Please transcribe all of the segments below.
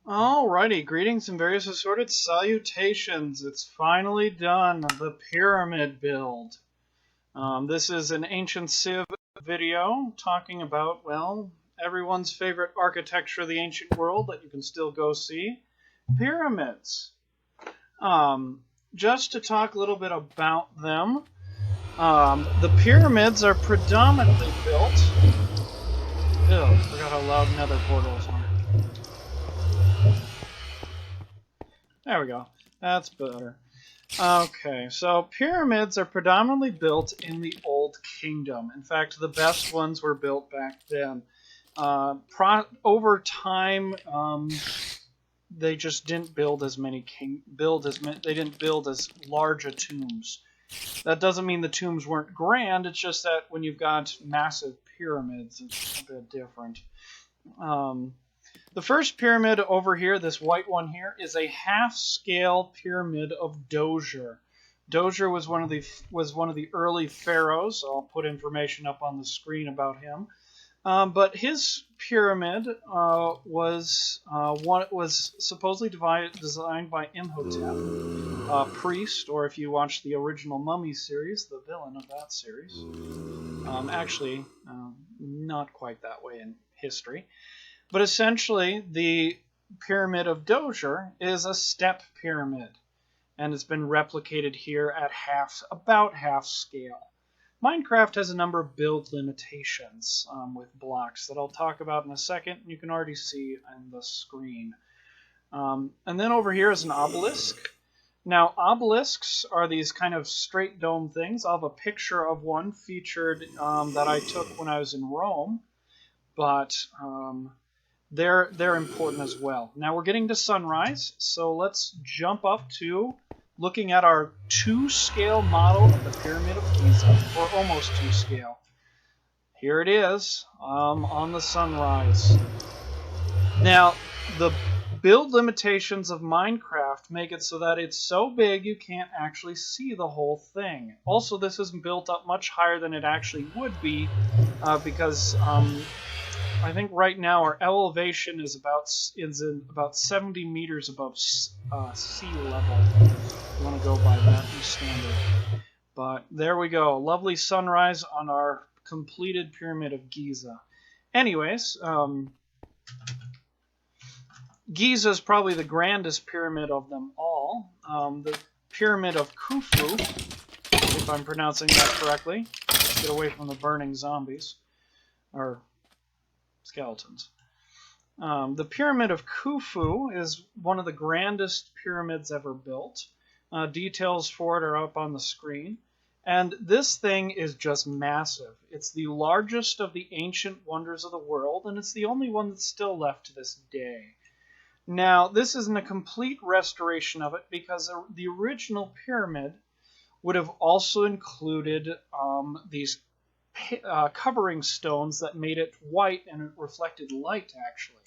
Alrighty, greetings and various assorted salutations. It's finally done, the pyramid build. This is an Ancient Civ video talking about, well, everyone's favorite architecture of the ancient world that you can still go see, pyramids. Just to talk a little bit about them, the pyramids are predominantly built... Ew, forgot how loud nether portals are. There we go. That's better. Okay, so pyramids are predominantly built in the Old Kingdom. In fact, the best ones were built back then. Over time, they just didn't build as many they didn't build as large a tombs. That doesn't mean the tombs weren't grand. It's just that when you've got massive pyramids, it's a bit different. The first pyramid over here, this white one here, is a half-scale pyramid of Djoser. Djoser was one of the early pharaohs. I'll put information up on the screen about him. But his pyramid was supposedly designed by Imhotep, a priest, or if you watch the original Mummy series, the villain of that series. Actually, not quite that way in history. But essentially, the Pyramid of Djoser is a step pyramid, and it's been replicated here at about half scale. Minecraft has a number of build limitations with blocks that I'll talk about in a second. You can already see on the screen. And then over here is an obelisk. Now, obelisks are these kind of straight dome things. I'll have a picture of one featured that I took when I was in Rome, but... They're important as well. Now we're getting to sunrise, so let's jump up to looking at our 2-scale model of the Pyramid of Giza, or almost 2-scale. Here it is on the sunrise. Now, the build limitations of Minecraft make it so that it's so big you can't actually see the whole thing. Also, this is built up much higher than it actually would be because... I think right now our elevation is about 70 meters above sea level. If you want to go by that standard. But there we go. Lovely sunrise on our completed Pyramid of Giza. Anyways, Giza is probably the grandest pyramid of them all. The Pyramid of Khufu, if I'm pronouncing that correctly. Let's get away from the burning zombies. Or... skeletons. The Pyramid of Khufu is one of the grandest pyramids ever built. Details for it are up on the screen. And this thing is just massive. It's the largest of the ancient wonders of the world, and it's the only one that's still left to this day. Now, this isn't a complete restoration of it because the original pyramid would have also included these covering stones that made it white and it reflected light, actually.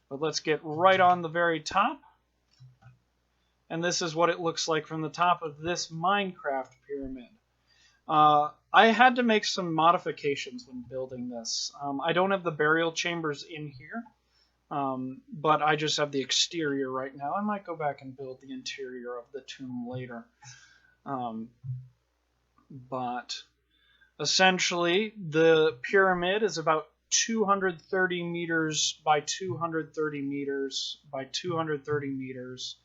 But let's get right on the very top. And this is what it looks like from the top of this Minecraft pyramid. I had to make some modifications when building this. I don't have the burial chambers in here, but I just have the exterior right now. I might go back and build the interior of the tomb later. But... essentially, the pyramid is about 230 meters by 230 meters by 230 meters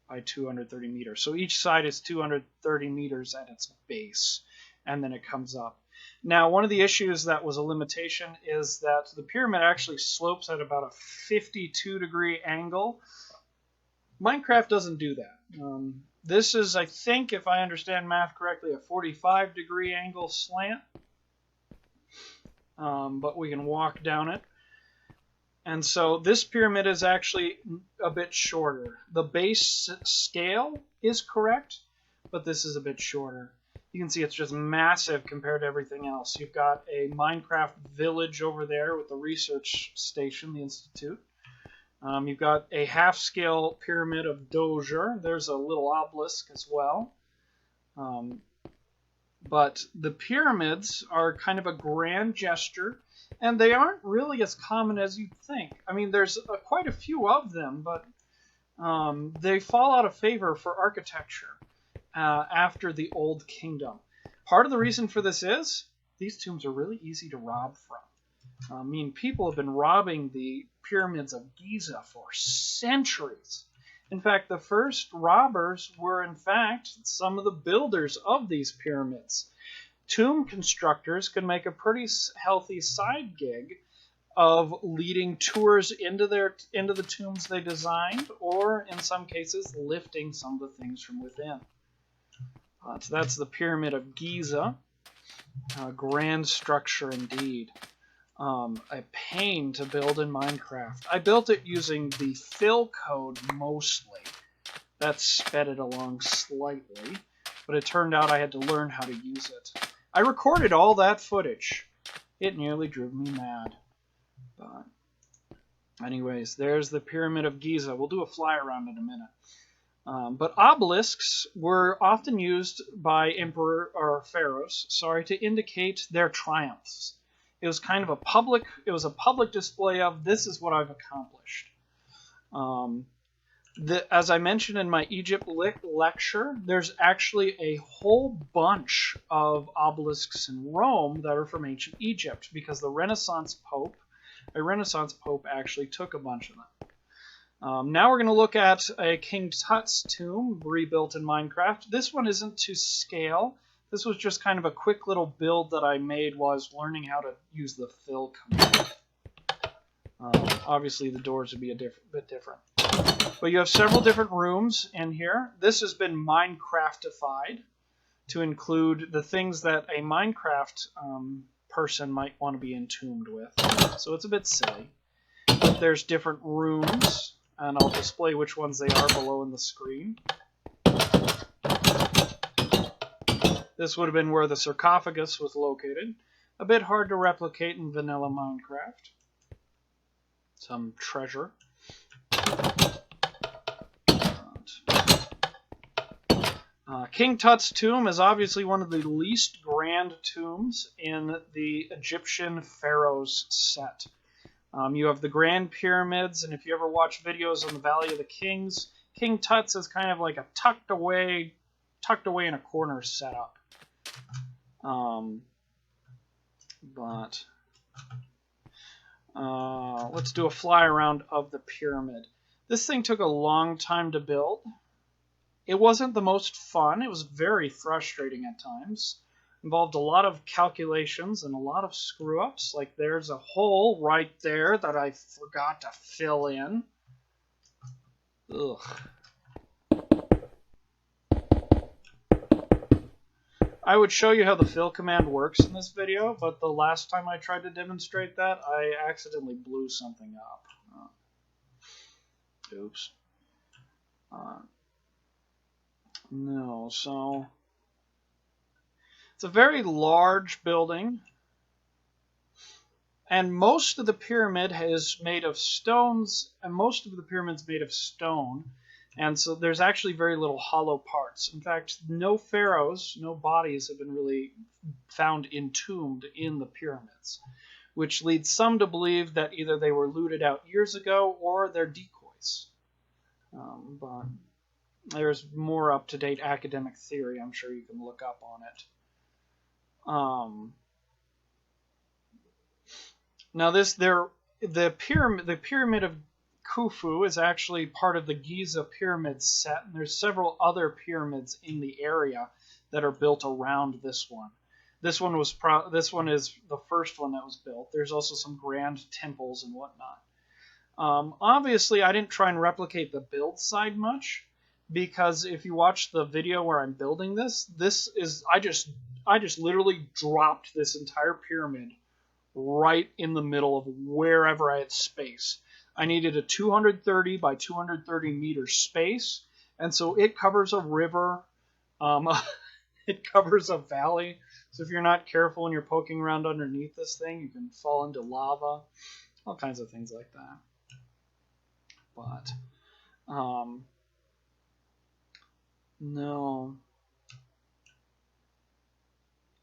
by 230 meters. So each side is 230 meters at its base, and then it comes up. Now, one of the issues that was a limitation is that the pyramid actually slopes at about a 52-degree angle. Minecraft doesn't do that. This is, I think, if I understand math correctly, a 45-degree angle slant. But we can walk down it. And so this pyramid is actually a bit shorter. The base scale is correct, but this is a bit shorter. You can see it's just massive compared to everything else. You've got a Minecraft village over there with the research station, the Institute. You've got a half-scale Pyramid of Djoser. There's a little obelisk as well. But the pyramids are kind of a grand gesture and they aren't really as common as you'd think. I mean, there's quite a few of them, but they fall out of favor for architecture after the Old Kingdom. Part of the reason for this is these tombs are really easy to rob from. I mean, people have been robbing the pyramids of Giza for centuries. In fact, the first robbers were, in fact, some of the builders of these pyramids. Tomb constructors could make a pretty healthy side gig of leading tours into the tombs they designed, or in some cases, lifting some of the things from within. So that's the Pyramid of Giza. A grand structure indeed. A pain to build in Minecraft. I built it using the fill code mostly. That sped it along slightly, but it turned out I had to learn how to use it. I recorded all that footage. It nearly drove me mad. But anyways, there's the Pyramid of Giza. We'll do a fly around in a minute. But obelisks were often used by pharaohs, to indicate their triumphs. It was kind of a public display of, this is what I've accomplished. As I mentioned in my Egypt lecture, there's actually a whole bunch of obelisks in Rome that are from ancient Egypt, because a Renaissance Pope actually took a bunch of them. Now we're going to look at a King Tut's tomb rebuilt in Minecraft. This one isn't to scale. This was just kind of a quick little build that I made while I was learning how to use the fill command. Obviously, the doors would be a bit different. But you have several different rooms in here. This has been Minecraftified to include the things that a Minecraft person might want to be entombed with. So it's a bit silly. But there's different rooms, and I'll display which ones they are below in the screen. This would have been where the sarcophagus was located. A bit hard to replicate in vanilla Minecraft. Some treasure. King Tut's tomb is obviously one of the least grand tombs in the Egyptian pharaohs set. You have the Grand Pyramids, and if you ever watch videos on the Valley of the Kings, King Tut's is kind of like a tucked away in a corner setup. Let's do a fly around of the pyramid. This thing took a long time to build. It wasn't the most fun. It was very frustrating at times. Involved a lot of calculations and a lot of screw-ups. Like there's a hole right there that I forgot to fill in. Ugh. I would show you how the fill command works in this video, but the last time I tried to demonstrate that, I accidentally blew something up. Oops. No, so it's a very large building, and most of the pyramid is made of stones, and most of the pyramid's made of stone, and so there's actually very little hollow parts. In fact, no pharaohs, no bodies have been really found entombed in the pyramids, which leads some to believe that either they were looted out years ago or they're decoys. But there's more up-to-date academic theory I'm sure you can look up on it. Now the pyramid of Khufu is actually part of the Giza pyramid set, and there's several other pyramids in the area that are built around this one. This one is the first one that was built. There's also some grand temples and whatnot. Obviously, I didn't try and replicate the build side much, because if you watch the video where I'm building I just literally dropped this entire pyramid right in the middle of wherever I had space. I needed a 230 by 230 meter space, and so it covers a river, it covers a valley, so if you're not careful and you're poking around underneath this thing, you can fall into lava, all kinds of things like that. But, no.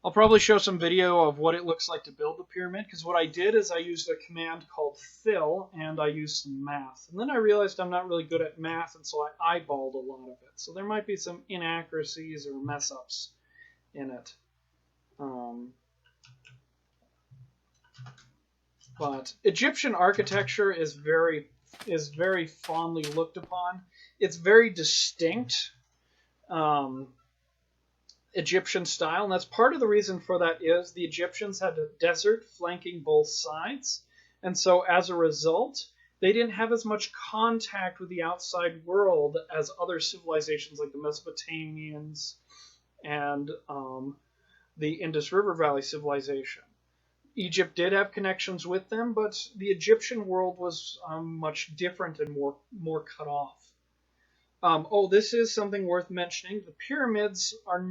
I'll probably show some video of what it looks like to build the pyramid, because what I did is I used a command called fill, and I used some math. And then I realized I'm not really good at math, and so I eyeballed a lot of it. So there might be some inaccuracies or mess-ups in it. But Egyptian architecture is very fondly looked upon. It's very distinct. Egyptian style, and that's part of the reason for that is the Egyptians had a desert flanking both sides, and so as a result, they didn't have as much contact with the outside world as other civilizations like the Mesopotamians and the Indus River Valley civilization. Egypt did have connections with them, but the Egyptian world was much different and more cut off. This is something worth mentioning. The pyramids are...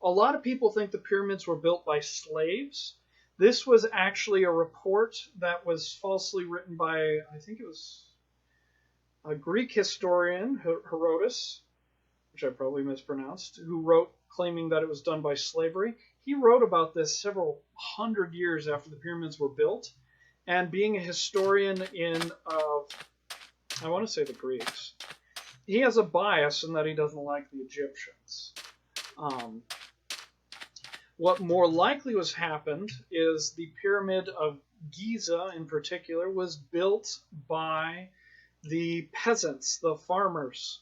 A lot of people think the pyramids were built by slaves. This was actually a report that was falsely written by, I think it was a Greek historian, Herodotus, which I probably mispronounced, who wrote claiming that it was done by slavery. He wrote about this several hundred years after the pyramids were built, and being a historian I want to say the Greeks, he has a bias in that he doesn't like the Egyptians. What more likely was happened is the Pyramid of Giza, in particular, was built by the peasants, the farmers,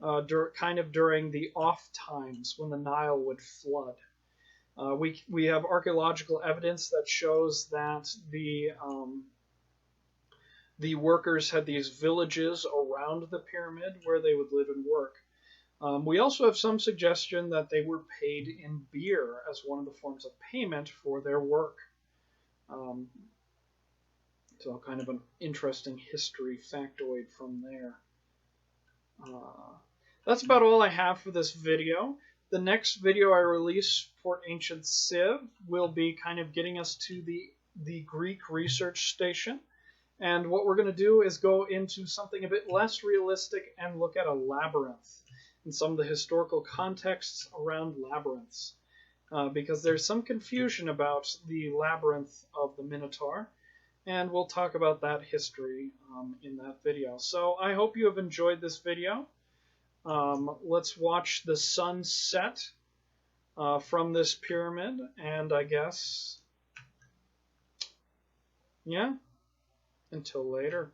kind of during the off times when the Nile would flood. We have archaeological evidence that shows that the workers had these villages around the pyramid where they would live and work. We also have some suggestion that they were paid in beer as one of the forms of payment for their work. So kind of an interesting history factoid from there. That's about all I have for this video. The next video I release for Ancient Civ will be kind of getting us to the Greek research station. And what we're going to do is go into something a bit less realistic and look at a labyrinth and some of the historical contexts around labyrinths. Because there's some confusion about the labyrinth of the Minotaur, and we'll talk about that history in that video. So I hope you have enjoyed this video. Let's watch the sun set from this pyramid, and I guess, yeah, until later.